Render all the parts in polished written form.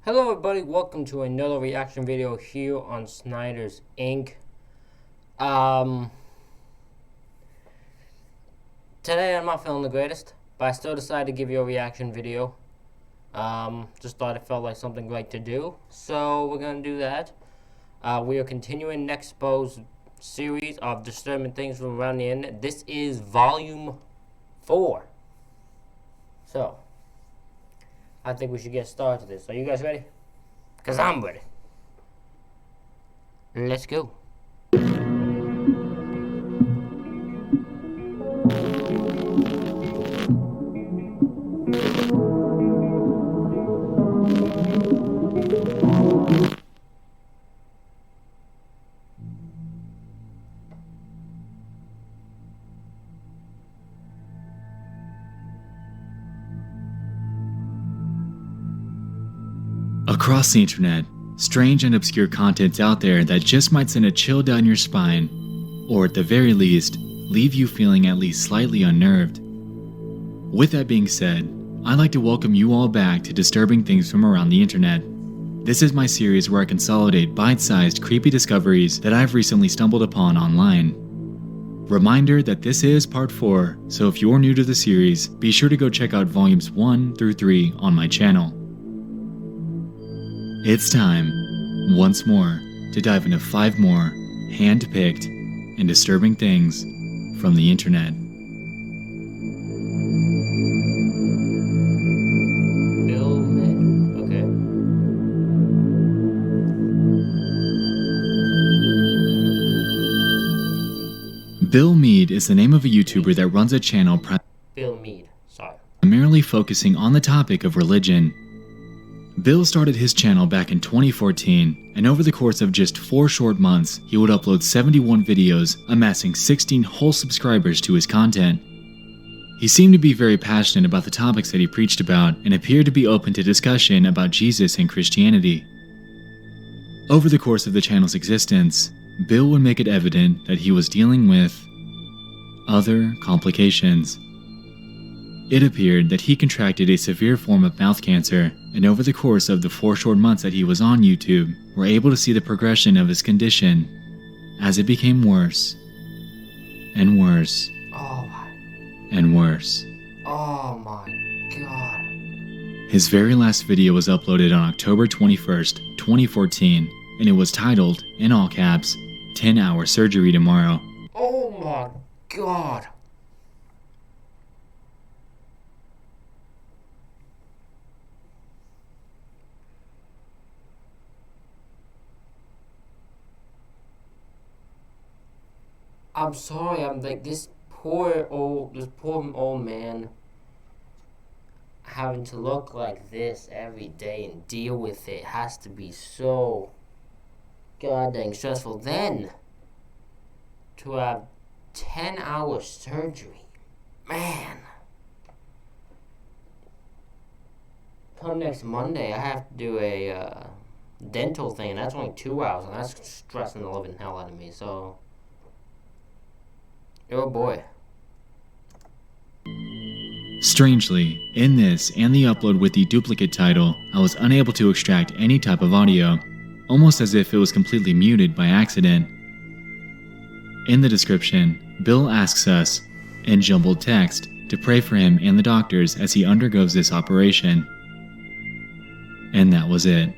Hello everybody, welcome to another reaction video here on Snyder's Inc. Today I'm not feeling the greatest, but I still decided to give you a reaction video. Just thought it felt like something great to do, so we're gonna do that. We are continuing Nexpo's series of disturbing things from around the internet. This is volume 4. So, I think we should get started with this. Are you guys ready? Because I'm ready. Let's go. Across the internet, strange and obscure content's out there that just might send a chill down your spine, or at the very least, leave you feeling at least slightly unnerved. With that being said, I'd like to welcome you all back to Disturbing Things from Around the Internet. This is my series where I consolidate bite-sized creepy discoveries that I've recently stumbled upon online. Reminder that this is part 4, so if you're new to the series, be sure to go check out volumes 1 through 3 on my channel. It's time, once more, to dive into 5 more hand-picked and disturbing things from the internet. Bill Mead. Okay. Bill Mead is the name of a YouTuber that runs a channel Bill Mead. Sorry. primarily focusing on the topic of religion. Bill started his channel back in 2014, and over the course of just 4 short months, he would upload 71 videos, amassing 16 whole subscribers to his content. He seemed to be very passionate about the topics that he preached about, and appeared to be open to discussion about Jesus and Christianity. Over the course of the channel's existence, Bill would make it evident that he was dealing with other complications. It appeared that he contracted a severe form of mouth cancer, and over the course of the 4 short months that he was on YouTube, were able to see the progression of his condition as it became worse and worse Oh my. and worse. Oh my god. His very last video was uploaded on October 21st, 2014, and it was titled, in all caps, 10-hour surgery tomorrow. Oh my god. I'm sorry, I'm like this poor old man having to look like this every day and deal with it has to be so goddamn stressful. Then to have 10-hour surgery, man. Come next Monday, I have to do a dental thing, and that's only 2 hours, and that's stressing the living hell out of me. So. Oh boy. Strangely, in this and the upload with the duplicate title, I was unable to extract any type of audio, almost as if it was completely muted by accident. In the description, Bill asks us, in jumbled text, to pray for him and the doctors as he undergoes this operation. And that was it.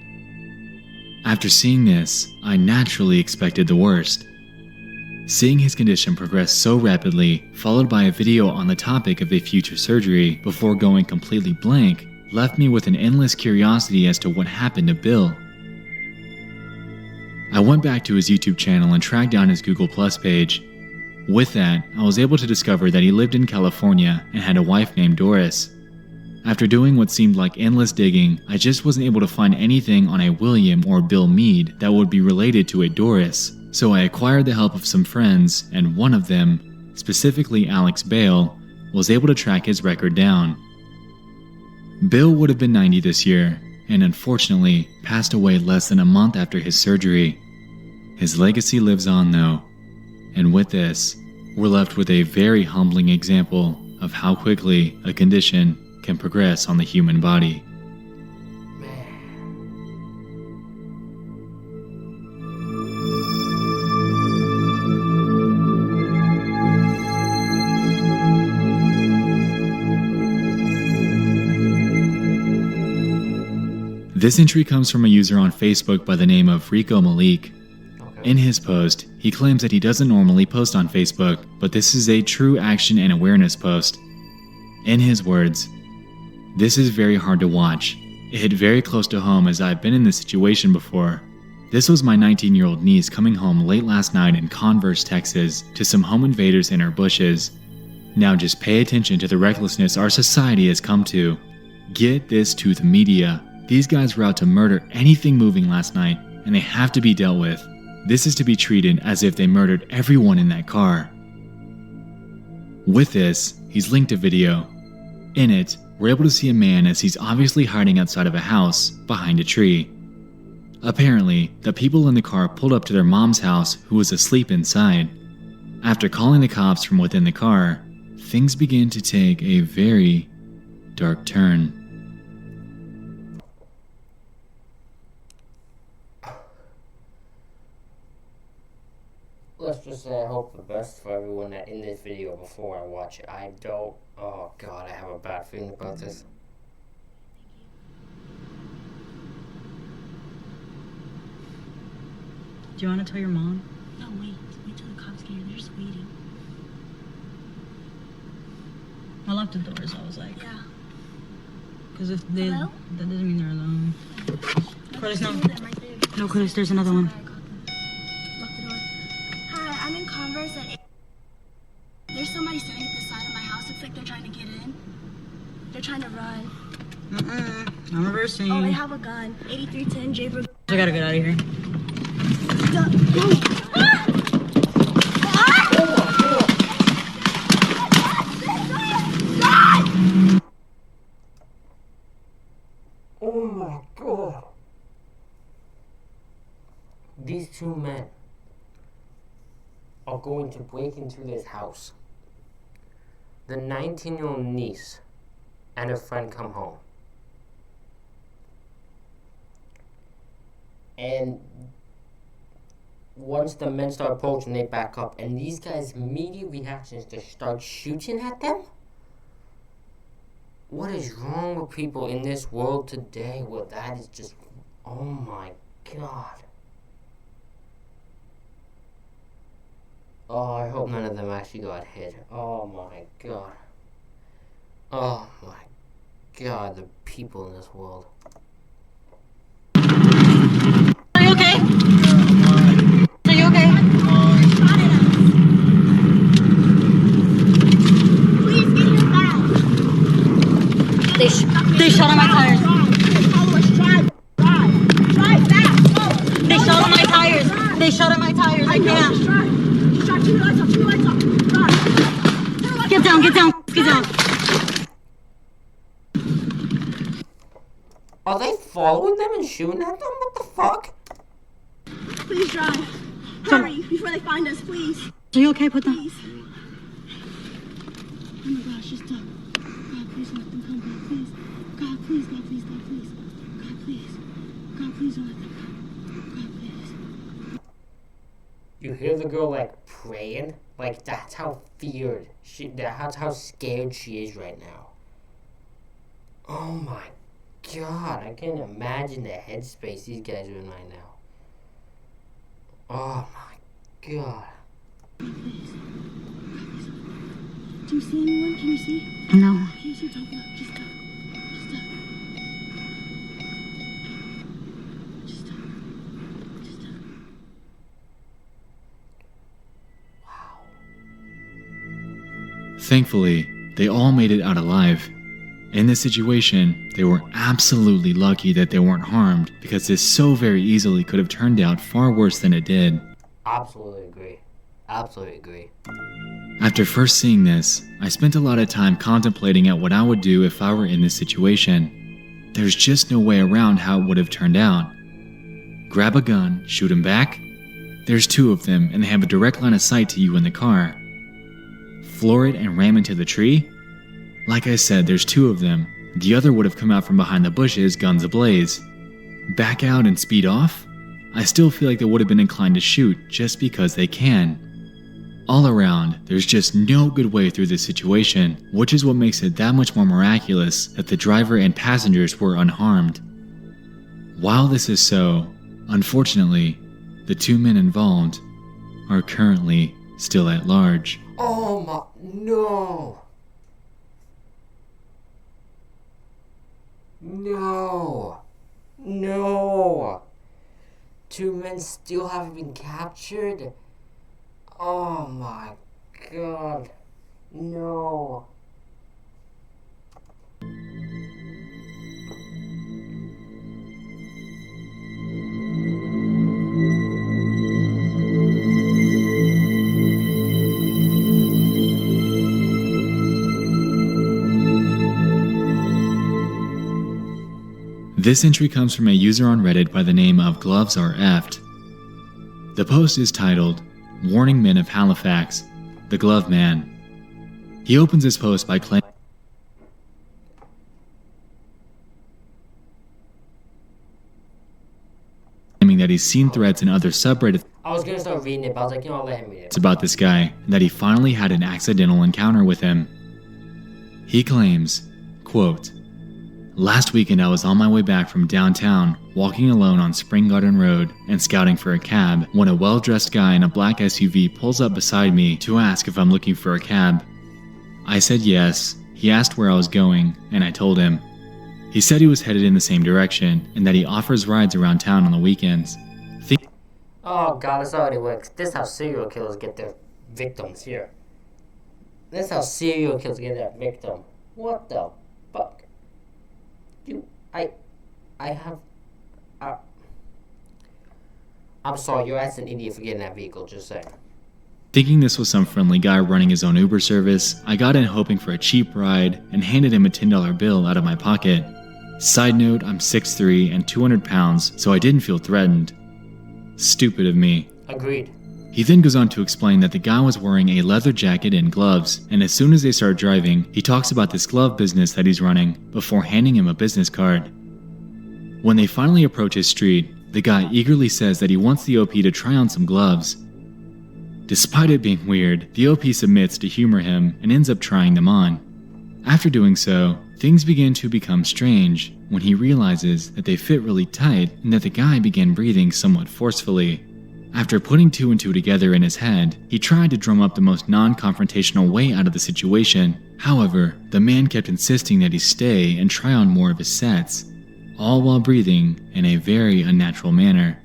After seeing this, I naturally expected the worst. Seeing his condition progress so rapidly, followed by a video on the topic of a future surgery before going completely blank, left me with an endless curiosity as to what happened to Bill. I went back to his YouTube channel and tracked down his Google Plus page. With that, I was able to discover that he lived in California and had a wife named Doris. After doing what seemed like endless digging, I just wasn't able to find anything on a William or Bill Mead that would be related to a Doris. So I acquired the help of some friends, and one of them, specifically Alex Bale, was able to track his record down. Bill would have been 90 this year, and unfortunately passed away less than a month after his surgery. His legacy lives on though, and with this, we're left with a very humbling example of how quickly a condition can progress on the human body. Man. This entry comes from a user on Facebook by the name of Rico Malik. Okay. In his post, he claims that he doesn't normally post on Facebook, but this is a true action and awareness post. In his words, "This is very hard to watch. It hit very close to home as I've been in this situation before. This was my 19-year-old niece coming home late last night in Converse, Texas, to some home invaders in her bushes. Now just pay attention to the recklessness our society has come to. Get this to the media. These guys were out to murder anything moving last night, and they have to be dealt with. This is to be treated as if they murdered everyone in that car." With this, he's linked a video. In it, we're able to see a man as he's obviously hiding outside of a house behind a tree. Apparently, the people in the car pulled up to their mom's house who was asleep inside. After calling the cops from within the car, things begin to take a very dark turn. Let's just say I hope the best for everyone that in this video before I watch it. Oh god, I have a bad feeling about this. Do you want to tell your mom? No, wait till the cops get here. They're just waiting. I locked the door, so I was like, Yeah. because if they, Hello? that doesn't mean they're alone. Curtis, no. Two of them right there. No, Curtis, there's another one. Sorry, I caught them. Lock the door. Hi, I'm in Converse at 8. There's somebody standing at the side of my house. Looks like they're trying to get in. They're trying to run. I'm reversing. Oh, they have a gun. 8310 Jaybrook. I gotta get out of here. Oh my god. These two men are going to break into this house. The 19-year-old niece and her friend come home. And once the men start approaching, they back up. And these guys' immediate reaction is to start shooting at them? What is wrong with people in this world today? Well, that is just... Oh my god. Oh, I hope none of them actually got hit. Oh my god. Oh my god, the people in this world. Are you okay? Are you okay? Please get your back. They shot on my tires. Drive fast. They shot on my tires. They shot on my tires. I can't. Shot, turn your lights off. Turn your lights off. Drive. Get down, get down, get down. Are they following them and shooting at them? What the fuck? Please drive. Hurry before they find us, please. Are you okay? Put them. Please. Oh my gosh, just stop. God, please don't let them come back, please. God, please, God, please, God, please. God, please. God, please don't let them come. God, please. You hear the girl like praying? Like that's how feared that's how scared she is right now. Oh my god, I can't imagine the headspace these guys are in right now. Oh my god. Please. Do you see anyone? Can you see? No. Can you see? Don't look. Just stop. Just stop. Just stop. Just stop. Thankfully, they all made it out alive. In this situation, they were absolutely lucky that they weren't harmed because this so very easily could have turned out far worse than it did. Absolutely agree. Absolutely agree. After first seeing this, I spent a lot of time contemplating at what I would do if I were in this situation. There's just no way around how it would have turned out. Grab a gun, shoot him back? There's two of them and they have a direct line of sight to you in the car. Floor it and ram into the tree? Like I said, there's two of them. The other would have come out from behind the bushes, guns ablaze. Back out and speed off? I still feel like they would have been inclined to shoot just because they can. All around, there's just no good way through this situation, which is what makes it that much more miraculous that the driver and passengers were unharmed. While this is so, unfortunately, the two men involved are currently still at large. Oh my, no. No. No. Two men still haven't been captured? Oh my god. No. This entry comes from a user on Reddit by the name of Gloves Are Effed. The post is titled, Warning Men of Halifax, the Glove Man. He opens his post by claiming that he's seen threads in other subreddits I was gonna start reading it, but I was like, I'll let him read it. about this guy, and that he finally had an accidental encounter with him. He claims, quote, "Last weekend I was on my way back from downtown, walking alone on Spring Garden Road and scouting for a cab when a well-dressed guy in a black SUV pulls up beside me to ask if I'm looking for a cab. I said yes. He asked where I was going, and I told him. He said he was headed in the same direction and that he offers rides around town on the weekends. Oh god, that's how it works. This is how serial killers get their victims here. This is how serial killers get their victim. What the fuck? I'm sorry, your ass an idiot for getting that vehicle, just saying. Thinking this was some friendly guy running his own Uber service, I got in hoping for a cheap ride and handed him a $10 bill out of my pocket. Side note, I'm 6'3" and 200 pounds, so I didn't feel threatened. Stupid of me. Agreed. He then goes on to explain that the guy was wearing a leather jacket and gloves, and as soon as they start driving, he talks about this glove business that he's running before handing him a business card. When they finally approach his street, the guy eagerly says that he wants the OP to try on some gloves. Despite it being weird, the OP submits to humor him and ends up trying them on. After doing so, things begin to become strange when he realizes that they fit really tight and that the guy began breathing somewhat forcefully. After putting two and two together in his head, he tried to drum up the most non-confrontational way out of the situation. However, the man kept insisting that he stay and try on more of his sets, all while breathing in a very unnatural manner.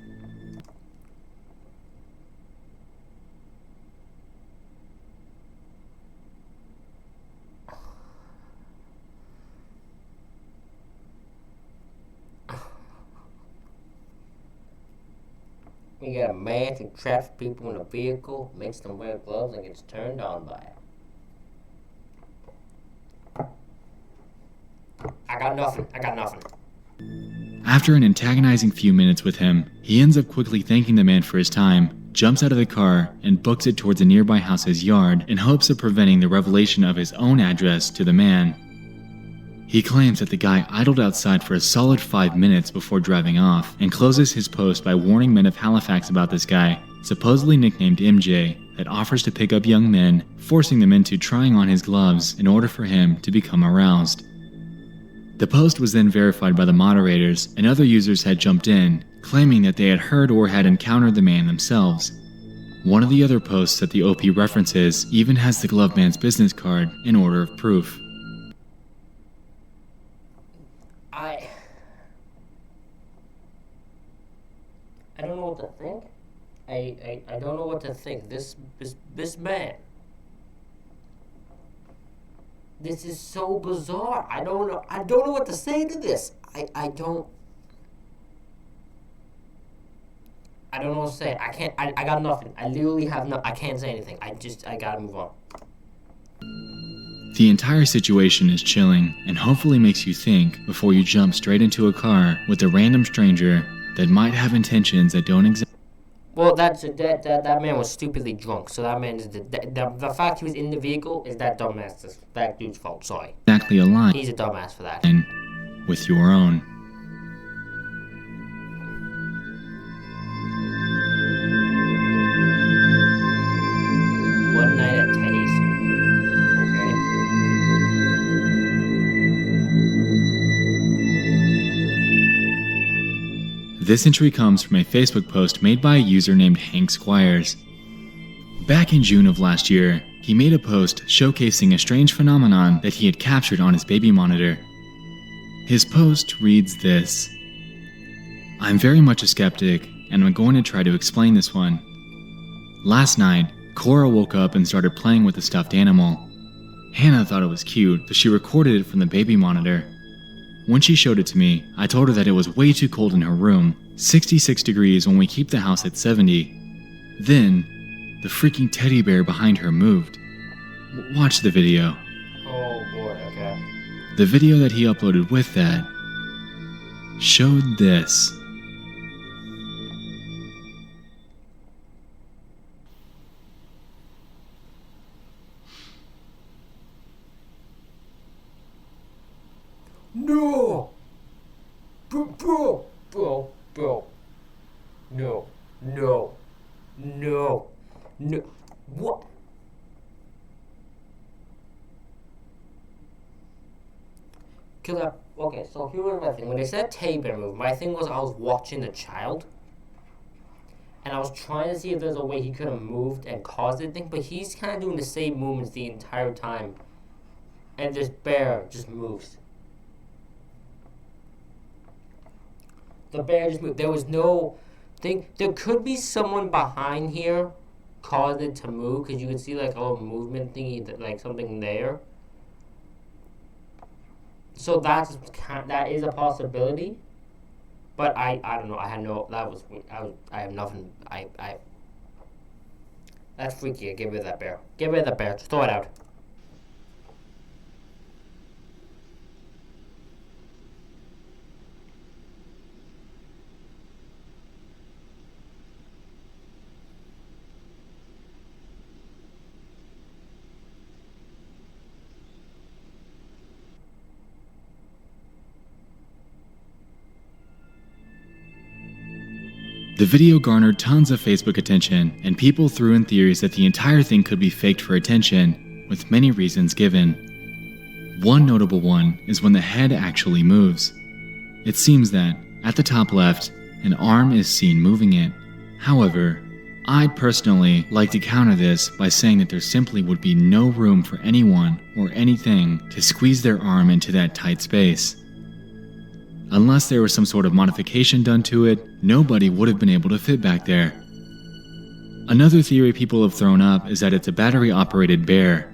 We got a man who traps people in a vehicle, makes them wear gloves, and gets turned on by it. I got nothing. After an antagonizing few minutes with him, he ends up quickly thanking the man for his time, jumps out of the car, and books it towards a nearby house's yard in hopes of preventing the revelation of his own address to the man. He claims that the guy idled outside for a solid 5 minutes before driving off, and closes his post by warning men of Halifax about this guy, supposedly nicknamed MJ, that offers to pick up young men, forcing them into trying on his gloves in order for him to become aroused. The post was then verified by the moderators, and other users had jumped in, claiming that they had heard or had encountered the man themselves. One of the other posts that the OP references even has the glove man's business card in order of proof. I don't know what to think. I don't know what to think. This man. This is so bizarre. I don't know what to say to this. I don't know what to say. I got nothing. I literally have I can't say anything. I gotta move on. The entire situation is chilling and hopefully makes you think before you jump straight into a car with a random stranger that might have intentions that don't exist. Well, that man was stupidly drunk. So that man is the fact he was in the vehicle is that dumbass. That dude's fault. Sorry. Exactly aligned. He's a dumbass for that. With your own. One night at Teddy's. Okay. This entry comes from a Facebook post made by a user named Hank Squires. Back in June of last year, he made a post showcasing a strange phenomenon that he had captured on his baby monitor. His post reads this: "I'm very much a skeptic, and I'm going to try to explain this one. Last night, Cora woke up and started playing with a stuffed animal. Hannah thought it was cute, so she recorded it from the baby monitor. When she showed it to me, I told her that it was way too cold in her room, 66 degrees when we keep the house at 70. Then, the freaking teddy bear behind her moved. Watch the video." Oh boy, okay. The video that he uploaded with that showed this. No! Bro. No. What? Cause okay, so here was my thing. When they said teddy bear move, my thing was I was watching the child. And I was trying to see if there's a way he could have moved and caused anything, but he's kind of doing the same movements the entire time. And this bear just moves. The bear just moved. There was no thing. There could be someone behind here caused it to move, because you can see like a little movement thingy, like something there. So that is a possibility. But I don't know. I had no. I have nothing. That's freaky. Get rid of that bear. Get rid of that bear. Just throw it out. The video garnered tons of Facebook attention, and people threw in theories that the entire thing could be faked for attention, with many reasons given. One notable one is when the head actually moves. It seems that, at the top left, an arm is seen moving it. However, I'd personally like to counter this by saying that there simply would be no room for anyone or anything to squeeze their arm into that tight space. Unless there was some sort of modification done to it, nobody would have been able to fit back there. Another theory people have thrown up is that it's a battery-operated bear.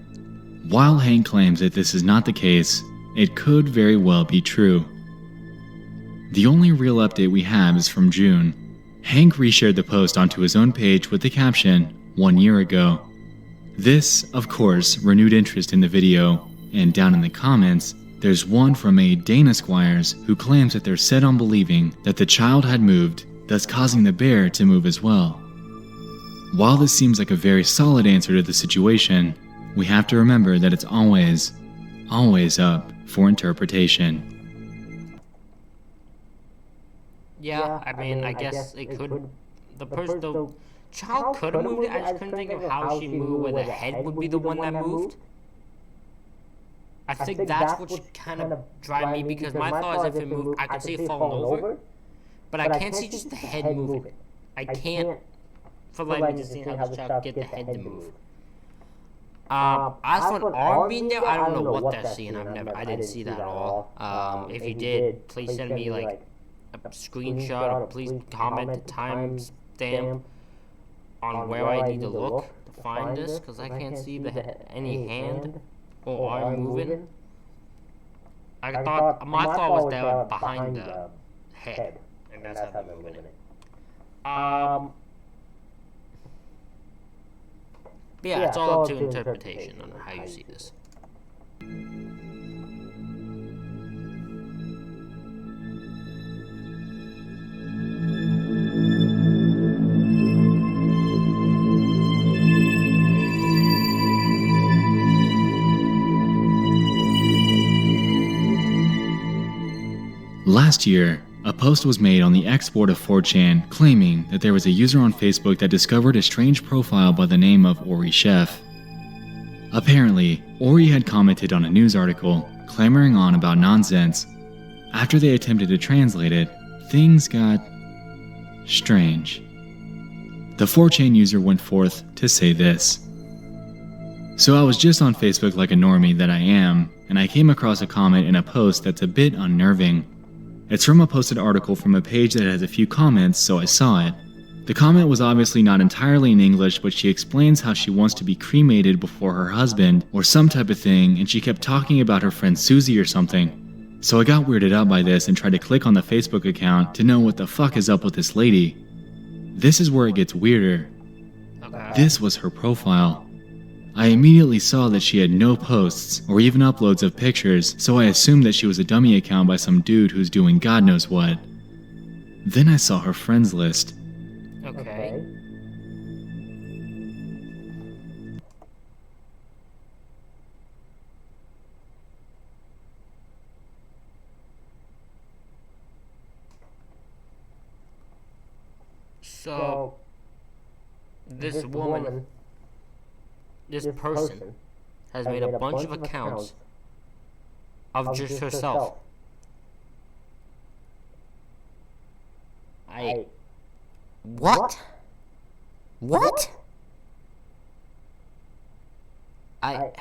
While Hank claims that this is not the case, it could very well be true. The only real update we have is from June. Hank reshared the post onto his own page with the caption, "1 year ago." This, of course, renewed interest in the video, and down in the comments, there's one from a Dana Squires who claims that they're set on believing that the child had moved, thus causing the bear to move as well. While this seems like a very solid answer to the situation, we have to remember that it's always up for interpretation. Yeah, I mean, I guess it could. The child could have moved. I just couldn't think of how she moved, where the head would be the one that moved. I think that's what should kind of drive me, because my thought is if it moved, I could see it falling over, but I can't see just the head moving. I can't, for like me to see how the child get the head to move. As for an arm being there, I don't know what they're seeing. I didn't see that at all. If you did, please send me like a screenshot, or please comment the timestamp on where I need to look to find this, because I can't see any hand or arm moving. My thought was they were behind the head, and that's how they're moving it. Yeah, it's all up to interpretation on how you see this. Last year, a post was made on the export of 4chan claiming that there was a user on Facebook that discovered a strange profile by the name of Ori Chef. Apparently, Ori had commented on a news article clamoring on about nonsense. After they attempted to translate it, things got strange. The 4chan user went forth to say this. So I was just on Facebook like a normie that I am, and I came across a comment in a post that's a bit unnerving. It's from a posted article from a page that has a few comments, so I saw it. The comment was obviously not entirely in English, but she explains how she wants to be cremated before her husband, or some type of thing, and she kept talking about her friend Susie or something. So I got weirded out by this and tried to click on the Facebook account to know what the fuck is up with this lady. This is where it gets weirder. Okay. This was her profile. I immediately saw that she had no posts or even uploads of pictures, so I assumed that she was a dummy account by some dude who's doing God knows what. Then I saw her friends list. Okay. So, this woman, this person, has made a bunch of accounts of just herself. What? What? Why?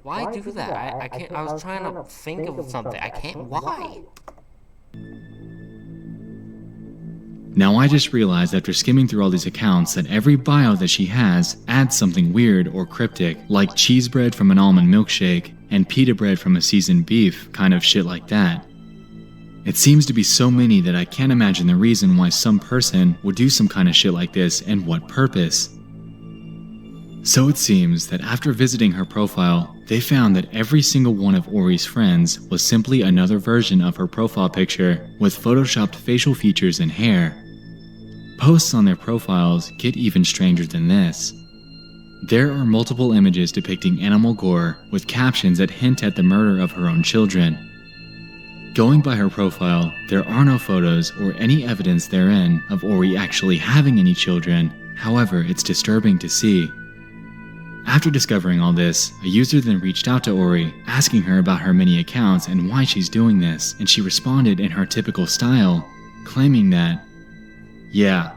Why do that? I can't. I was trying to think of something. I can't. Why? Now I just realized after skimming through all these accounts that every bio that she has adds something weird or cryptic, like cheese bread from an almond milkshake and pita bread from a seasoned beef, kind of shit like that. It seems to be so many that I can't imagine the reason why some person would do some kind of shit like this and what purpose. So it seems that after visiting her profile, they found that every single one of Ori's friends was simply another version of her profile picture with photoshopped facial features and hair. Posts on their profiles get even stranger than this. There are multiple images depicting animal gore with captions that hint at the murder of her own children. Going by her profile, there are no photos or any evidence therein of Ori actually having any children. However, it's disturbing to see. After discovering all this, a user then reached out to Ori, asking her about her many accounts and why she's doing this, and she responded in her typical style, claiming that, yeah,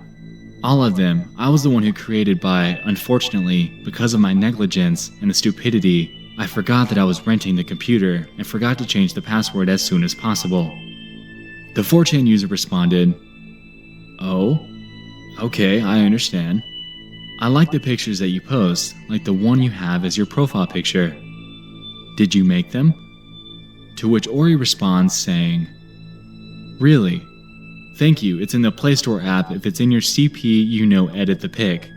all of them I was the one who created by, unfortunately, because of my negligence and the stupidity, I forgot that I was renting the computer and forgot to change the password as soon as possible. The 4chan user responded, oh, okay, I understand. I like the pictures that you post, like the one you have as your profile picture. Did you make them? To which Ori responds saying, really? Thank you, it's in the Play Store app. If it's in your CP, edit the pic.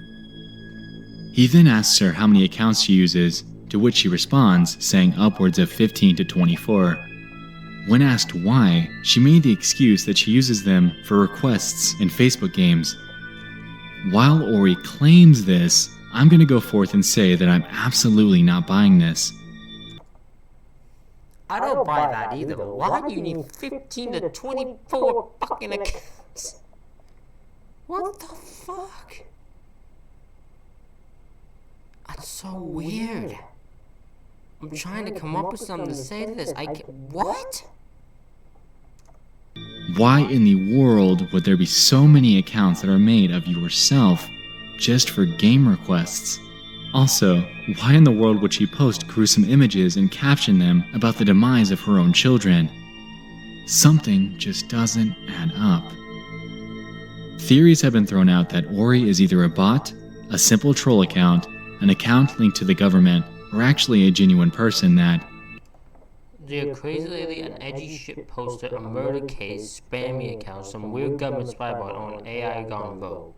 He then asks her how many accounts she uses, to which she responds, saying upwards of 15 to 24. When asked why, she made the excuse that she uses them for requests in Facebook games. While Ori claims this, I'm going to go forth and say that I'm absolutely not buying this. I don't buy that either. Why do you need 15 to 24 fucking accounts? What the fuck? That's so weird. I'm trying to come up with something to say to this. What? Why in the world would there be so many accounts that are made of yourself just for game requests? Also, why in the world would she post gruesome images and caption them about the demise of her own children? Something just doesn't add up. Theories have been thrown out that Ori is either a bot, a simple troll account, an account linked to the government, or actually a genuine person that, Dear Crazy Lady, an edgy shit poster, a murder case, spammy account, some weird government spy bot on AI gone rogue.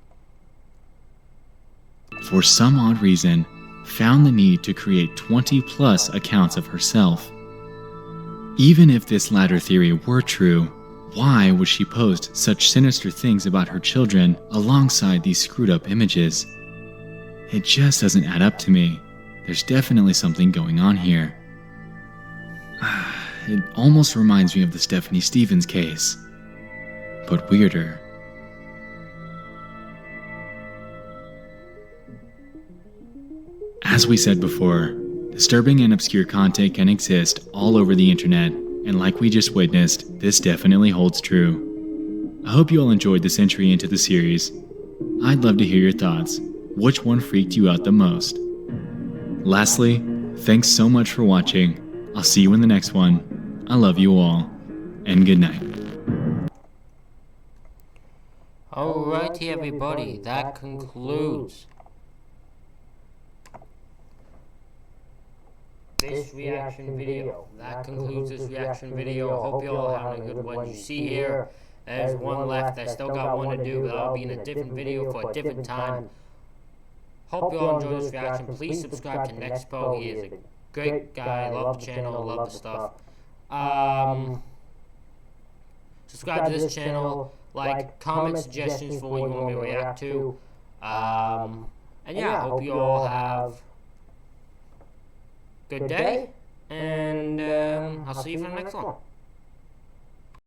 for some odd reason, found the need to create 20+ accounts of herself. Even if this latter theory were true, why would she post such sinister things about her children alongside these screwed up images? It just doesn't add up to me. There's definitely something going on here. It almost reminds me of the Stephanie Stevens case, but weirder. As we said before, disturbing and obscure content can exist all over the internet, And like we just witnessed, this definitely holds true. I hope you all enjoyed this entry into the series. I'd love to hear your thoughts. Which one freaked you out the most? Lastly, thanks so much for watching. I'll see you in the next one. I love you all, and good night. Alrighty, everybody, that concludes this reaction video. That concludes this reaction video. I hope you all having a good one. You see here, there's one left. I still got one to do, but I'll be in a different video for a different time. Hope you all enjoy this reaction. Please subscribe to Nexpo. He is a great guy. Love the channel. Love the stuff. Subscribe to this channel. Like, comment suggestions for what you want me to react to. And yeah, I hope you all have a good day. And I'll see you for the next one.